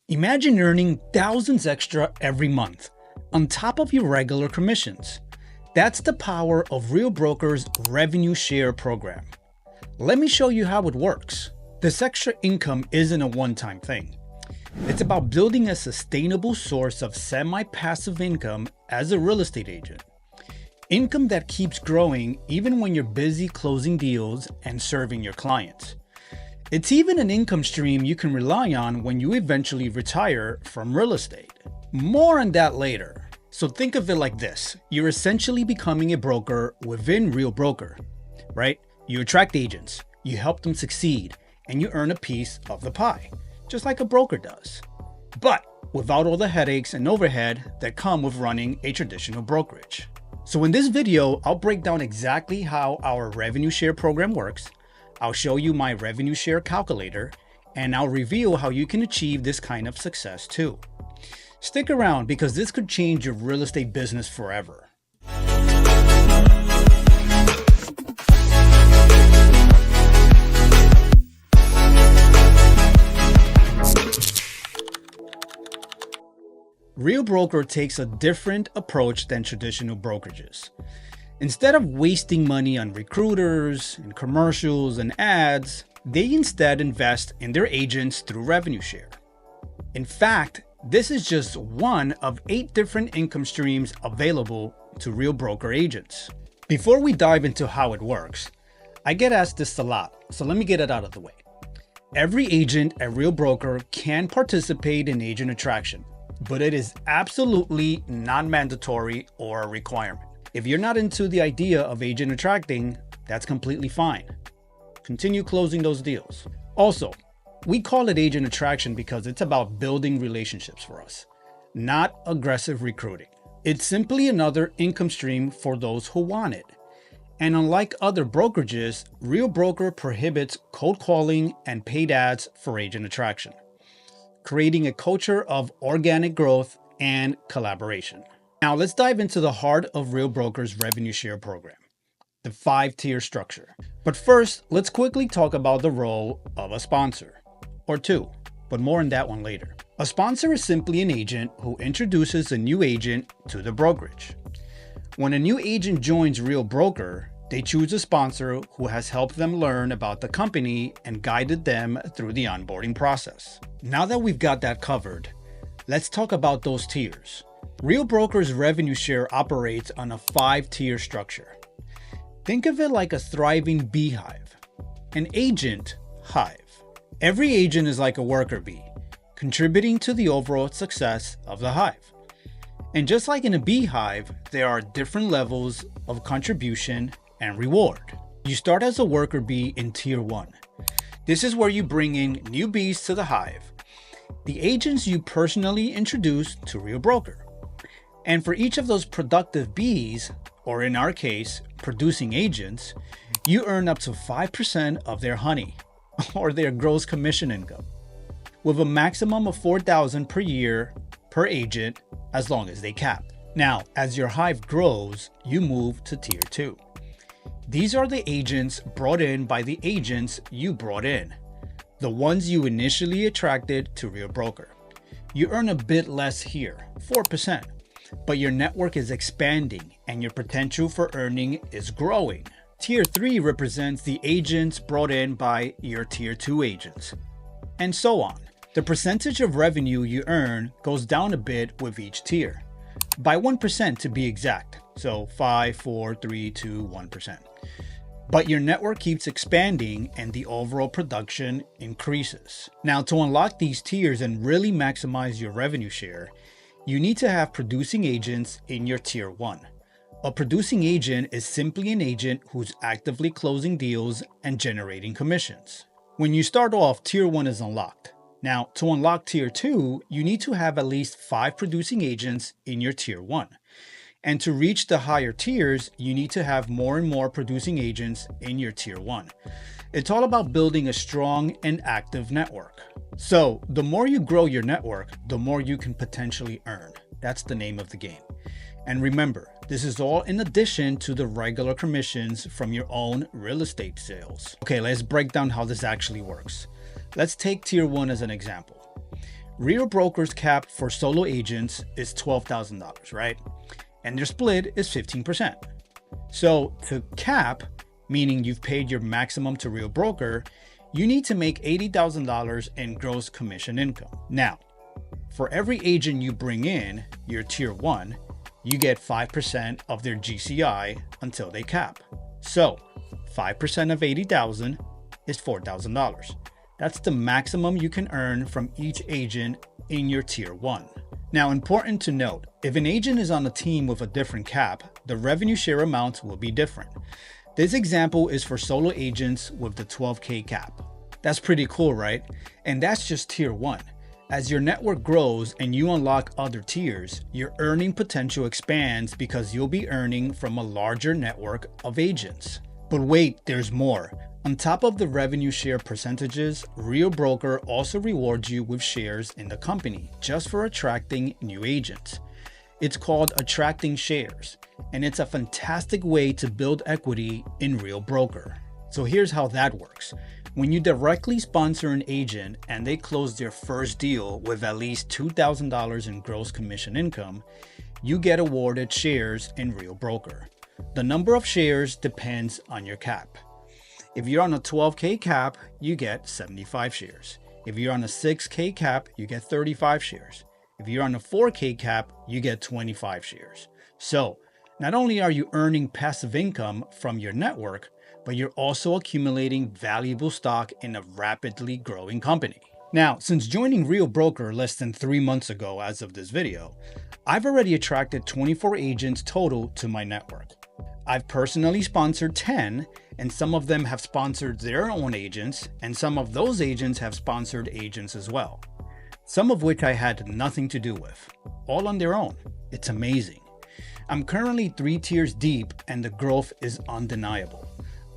Imagine earning thousands extra every month on top of your regular commissions. That's the power of Real Broker's revenue share program. Let me show you how it works. This extra income isn't a one-time thing. It's about building a sustainable source of semi-passive income as a real estate agent. Income that keeps growing even when you're busy closing deals and serving your clients. It's even an income stream you can rely on when you eventually retire from real estate. More on that later. So think of it like this. You're essentially becoming a broker within Real Broker, right? You attract agents, you help them succeed, and you earn a piece of the pie, just like a broker does. But without all the headaches and overhead that come with running a traditional brokerage. So in this video, I'll break down exactly how our revenue share program works. I'll show you my revenue share calculator, and I'll reveal how you can achieve this kind of success too. Stick around because this could change your real estate business forever. Real Broker takes a different approach than traditional brokerages. Instead of wasting money on recruiters and commercials and ads, they instead invest in their agents through revenue share. In fact, this is just one of 8 different income streams available to Real Broker agents. Before we dive into how it works, I get asked this a lot, so let me get it out of the way. Every agent at Real Broker can participate in agent attraction, but it is absolutely not mandatory or a requirement. If you're not into the idea of agent attracting, that's completely fine. Continue closing those deals. Also, we call it agent attraction because it's about building relationships for us, not aggressive recruiting. It's simply another income stream for those who want it. And unlike other brokerages, Real Broker prohibits cold calling and paid ads for agent attraction, creating a culture of organic growth and collaboration. Now let's dive into the heart of Real Broker's revenue share program, the 5-tier structure. But first, let's quickly talk about the role of a sponsor, or 2, but more on that one later. A sponsor is simply an agent who introduces a new agent to the brokerage. When a new agent joins Real Broker, they choose a sponsor who has helped them learn about the company and guided them through the onboarding process. Now that we've got that covered, let's talk about those tiers. Real Broker's revenue share operates on a 5-tier structure. Think of it like a thriving beehive, an agent hive. Every agent is like a worker bee, contributing to the overall success of the hive. And just like in a beehive, there are different levels of contribution and reward. You start as a worker bee in tier 1. This is where you bring in new bees to the hive, the agents you personally introduce to Real Broker. And for each of those productive bees, or in our case, producing agents, you earn up to 5% of their honey, or their gross commission income, with a maximum of $4,000 per year per agent as long as they cap. Now, as your hive grows, you move to tier 2. These are the agents brought in by the agents you brought in, the ones you initially attracted to Real Broker. You earn a bit less here, 4%. But your network is expanding and your potential for earning is growing. Tier 3 represents the agents brought in by your Tier 2 agents, and so on. The percentage of revenue you earn goes down a bit with each tier, by 1% to be exact, so 5, 4, 3, 2, 1%. But your network keeps expanding and the overall production increases. Now, to unlock these tiers and really maximize your revenue share, you need to have producing agents in your tier 1. A producing agent is simply an agent who's actively closing deals and generating commissions. When you start off, tier 1 is unlocked. Now, to unlock tier 2, you need to have at least 5 producing agents in your tier 1. And to reach the higher tiers, you need to have more and more producing agents in your tier 1. It's all about building a strong and active network. So the more you grow your network, the more you can potentially earn. That's the name of the game. And remember, this is all in addition to the regular commissions from your own real estate sales. Okay, let's break down how this actually works. Let's take tier 1 as an example. Real Broker's cap for solo agents is $12,000, right? And their split is 15%. So to cap, meaning you've paid your maximum to Real Broker, you need to make $80,000 in gross commission income. Now, for every agent you bring in, your tier 1, you get 5% of their GCI until they cap. So 5% of 80,000 is $4,000. That's the maximum you can earn from each agent in your tier 1. Now, important to note, if an agent is on a team with a different cap, the revenue share amount will be different. This example is for solo agents with the 12K cap. That's pretty cool, right? And that's just tier 1. As your network grows and you unlock other tiers, your earning potential expands because you'll be earning from a larger network of agents. But wait, there's more. On top of the revenue share percentages, Real Broker also rewards you with shares in the company just for attracting new agents. It's called attracting shares, and it's a fantastic way to build equity in Real Broker. So here's how that works. When you directly sponsor an agent and they close their first deal with at least $2,000 in gross commission income, you get awarded shares in Real Broker. The number of shares depends on your cap. If you're on a 12K cap, you get 75 shares. If you're on a 6K cap, you get 35 shares. If you're on a 4K cap, you get 25 shares. So, not only are you earning passive income from your network, but you're also accumulating valuable stock in a rapidly growing company. Now, since joining Real Broker less than 3 months ago as of this video, I've already attracted 24 agents total to my network. I've personally sponsored 10, and some of them have sponsored their own agents, and some of those agents have sponsored agents as well. Some of which I had nothing to do with, all on their own. It's amazing. I'm currently 3 tiers deep and the growth is undeniable.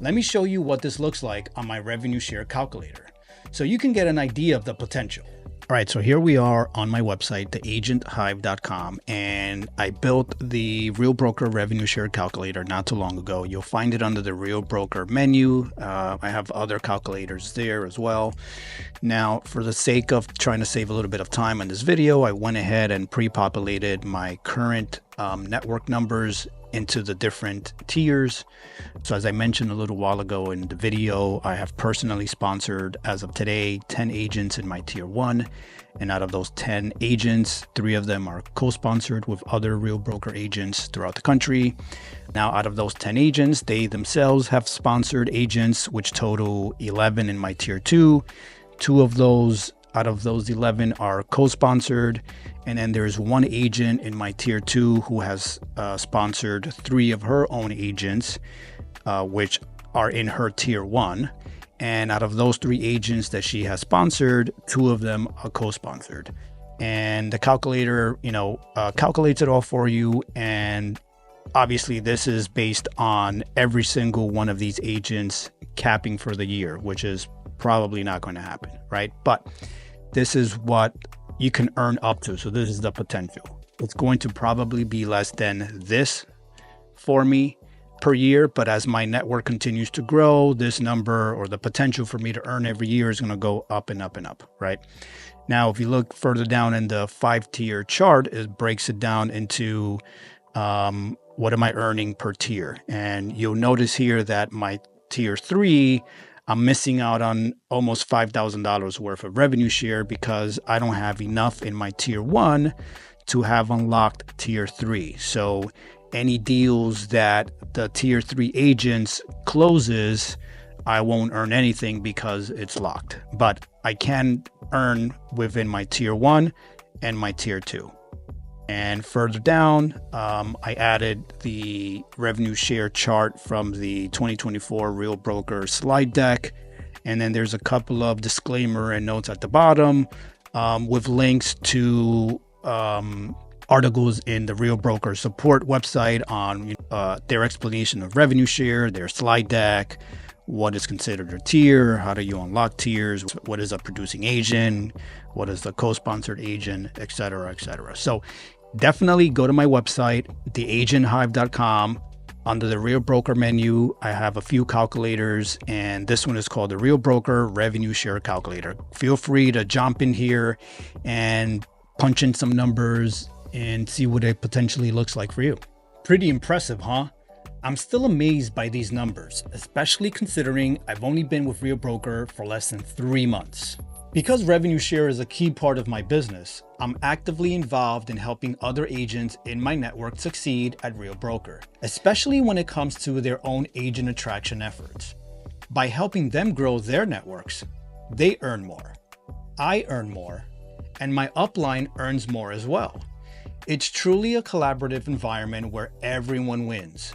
Let me show you what this looks like on my revenue share calculator, so you can get an idea of the potential. All right, so here we are on my website, theagenthive.com, and I built the Real Broker revenue share calculator not too long ago. You'll find it under the Real Broker menu. I have other calculators there as well. Now, for the sake of trying to save a little bit of time on this video, I went ahead and pre-populated my current network numbers into the different tiers. So as I mentioned a little while ago in the video, I have personally sponsored, as of today, 10 agents in my tier 1. And out of those 10 agents, 3 of them are co-sponsored with other Real Broker agents throughout the country. Now, out of those 10 agents, they themselves have sponsored agents, which total 11 in my tier 2. 2 of those out of those 11 are co-sponsored. And then there's 1 agent in my tier 2 who has sponsored 3 of her own agents, which are in her tier 1. And out of those 3 agents that she has sponsored, 2 of them are co-sponsored. And the calculator, calculates it all for you. And obviously this is based on every single one of these agents capping for the year, which is probably not going to happen, right? But this is what you can earn up to. So this is the potential. It's going to probably be less than this for me per year, but as my network continues to grow, this number, or the potential for me to earn every year, is going to go up and up and up, right? Now, if you look further down in the 5-tier chart, it breaks it down into what am I earning per tier? And you'll notice here that my tier 3, I'm missing out on almost $5,000 worth of revenue share because I don't have enough in my tier 1 to have unlocked tier 3. So any deals that the tier 3 agents closes, I won't earn anything because it's locked. But I can earn within my tier 1 and my tier 2. And further down, I added the revenue share chart from the 2024 Real Broker slide deck. And then there's a couple of disclaimer and notes at the bottom with links to articles in the Real Broker support website on their explanation of revenue share, their slide deck, what is considered a tier, how do you unlock tiers, what is a producing agent, what is the co-sponsored agent, etc., etc. So definitely go to my website, theagenthive.com. Under the Real Broker menu, I have a few calculators, and this one is called the Real Broker Revenue Share Calculator. Feel free to jump in here and punch in some numbers and see what it potentially looks like for you. Pretty impressive, huh? I'm still amazed by these numbers, especially considering I've only been with Real Broker for less than 3 months. Because revenue share is a key part of my business, I'm actively involved in helping other agents in my network succeed at Real Broker, especially when it comes to their own agent attraction efforts. By helping them grow their networks, they earn more, I earn more, and my upline earns more as well. It's truly a collaborative environment where everyone wins.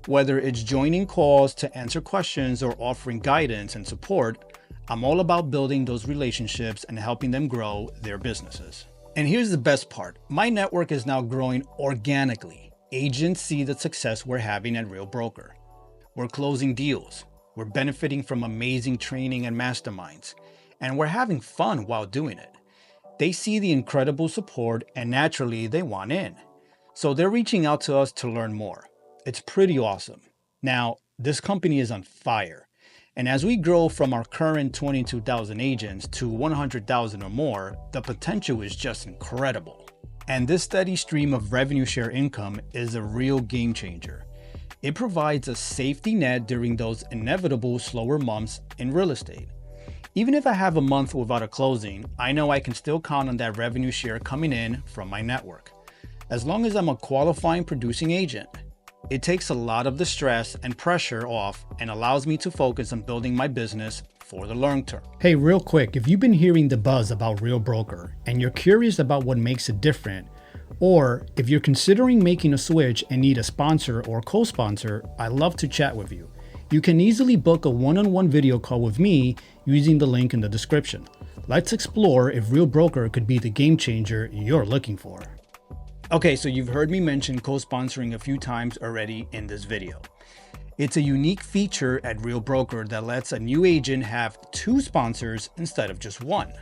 Whether it's joining calls to answer questions or offering guidance and support, I'm all about building those relationships and helping them grow their businesses. And here's the best part. My network is now growing organically. Agents see the success we're having at Real Broker. We're closing deals. We're benefiting from amazing training and masterminds. And we're having fun while doing it. They see the incredible support and naturally they want in. So they're reaching out to us to learn more. It's pretty awesome. Now, this company is on fire. And as we grow from our current 22,000 agents to 100,000 or more, the potential is just incredible. And this steady stream of revenue share income is a real game changer. It provides a safety net during those inevitable slower months in real estate. Even if I have a month without a closing, I know I can still count on that revenue share coming in from my network. As long as I'm a qualifying producing agent. It takes a lot of the stress and pressure off and allows me to focus on building my business for the long term. Hey, real quick, if you've been hearing the buzz about Real Broker and you're curious about what makes it different, or if you're considering making a switch and need a sponsor or co-sponsor, I'd love to chat with you. You can easily book a one-on-one video call with me using the link in the description. Let's explore if Real Broker could be the game changer you're looking for. Okay, so you've heard me mention co-sponsoring a few times already in this video. It's a unique feature at Real Broker that lets a new agent have 2 sponsors instead of just 1.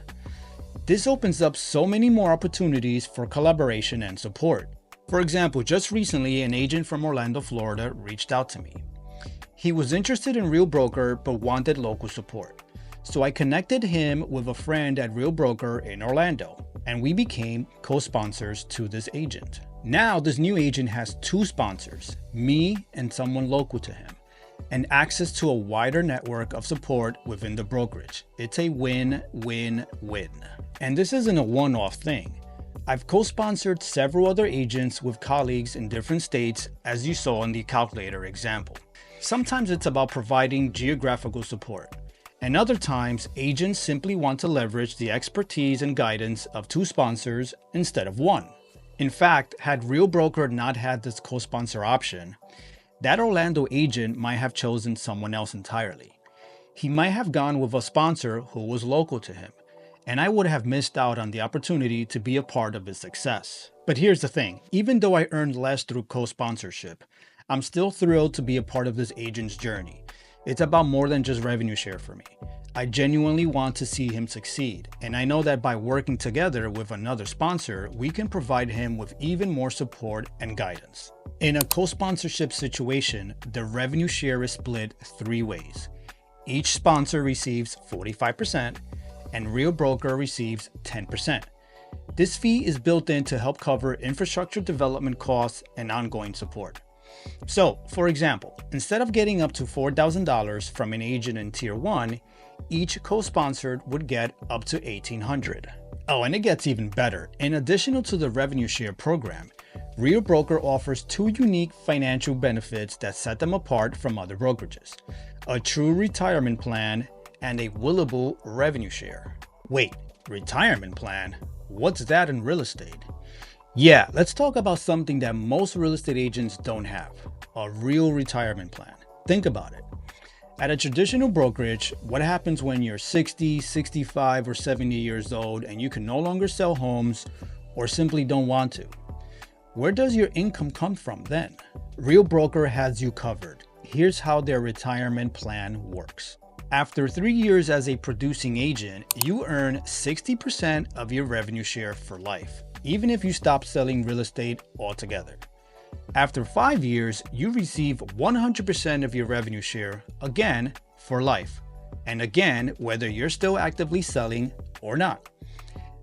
This opens up so many more opportunities for collaboration and support. For example, just recently, an agent from Orlando, Florida reached out to me. He was interested in Real Broker but wanted local support. So I connected him with a friend at Real Broker in Orlando, and we became co-sponsors to this agent. Now this new agent has 2 sponsors, me and someone local to him, and access to a wider network of support within the brokerage. It's a win-win-win. And this isn't a one-off thing. I've co-sponsored several other agents with colleagues in different states, as you saw in the calculator example. Sometimes it's about providing geographical support. And other times, agents simply want to leverage the expertise and guidance of 2 sponsors instead of 1. In fact, had Real Broker not had this co-sponsor option, that Orlando agent might have chosen someone else entirely. He might have gone with a sponsor who was local to him, and I would have missed out on the opportunity to be a part of his success. But here's the thing, even though I earned less through co-sponsorship, I'm still thrilled to be a part of this agent's journey. It's about more than just revenue share for me. I genuinely want to see him succeed, and I know that by working together with another sponsor, we can provide him with even more support and guidance. In a co-sponsorship situation, the revenue share is split 3 ways. Each sponsor receives 45%, and Real Broker receives 10%. This fee is built in to help cover infrastructure development costs and ongoing support. So, for example, instead of getting up to $4,000 from an agent in Tier 1, each co-sponsored would get up to $1,800. Oh, and it gets even better. In addition to the revenue share program, Real Broker offers 2 unique financial benefits that set them apart from other brokerages: a true retirement plan and a willable revenue share. Wait, retirement plan? What's that in real estate? Yeah, let's talk about something that most real estate agents don't have: a real retirement plan. Think about it. At a traditional brokerage, what happens when you're 60, 65, or 70 years old and you can no longer sell homes or simply don't want to? Where does your income come from then? Real Broker has you covered. Here's how their retirement plan works. After 3 years as a producing agent, you earn 60% of your revenue share for life, even if you stop selling real estate altogether. After 5 years, you receive 100% of your revenue share, again, for life. And again, whether you're still actively selling or not.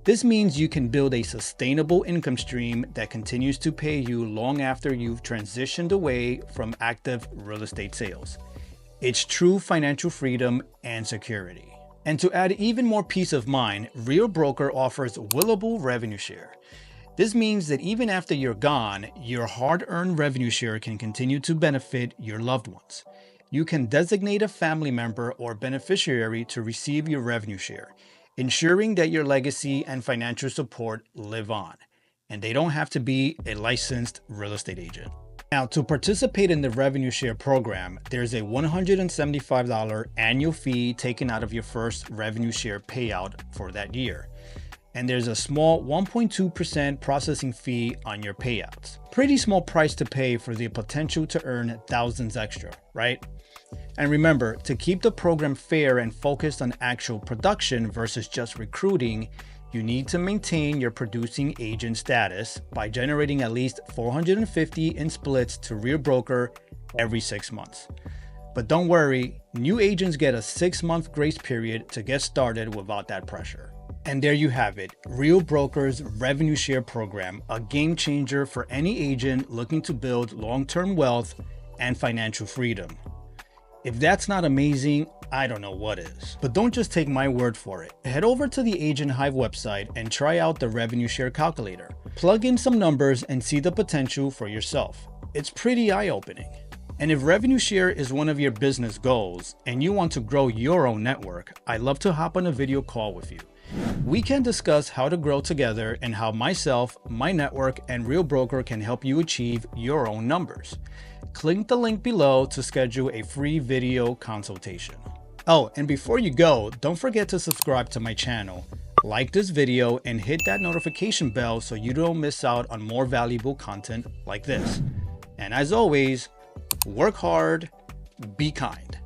This means you can build a sustainable income stream that continues to pay you long after you've transitioned away from active real estate sales. It's true financial freedom and security. And to add even more peace of mind, Real Broker offers Willable Revenue Share. This means that even after you're gone, your hard-earned revenue share can continue to benefit your loved ones. You can designate a family member or beneficiary to receive your revenue share, ensuring that your legacy and financial support live on, and they don't have to be a licensed real estate agent. Now, to participate in the revenue share program, there's a $175 annual fee taken out of your first revenue share payout for that year. And there's a small 1.2% processing fee on your payouts. Pretty small price to pay for the potential to earn thousands extra, right? And remember, to keep the program fair and focused on actual production versus just recruiting, you need to maintain your producing agent status by generating at least $450 in splits to Real Broker every 6 months. But don't worry, new agents get a 6-month grace period to get started without that pressure. And there you have it, Real Broker's revenue share program, a game changer for any agent looking to build long-term wealth and financial freedom. If that's not amazing, I don't know what is. But don't just take my word for it. Head over to the Agent Hive website and try out the revenue share calculator. Plug in some numbers and see the potential for yourself. It's pretty eye-opening. And if revenue share is one of your business goals and you want to grow your own network, I'd love to hop on a video call with you. We can discuss how to grow together and how myself, my network, and Real Broker can help you achieve your own numbers. Click the link below to schedule a free video consultation. Oh, and before you go, don't forget to subscribe to my channel, like this video, and hit that notification bell so you don't miss out on more valuable content like this. And as always, work hard, be kind.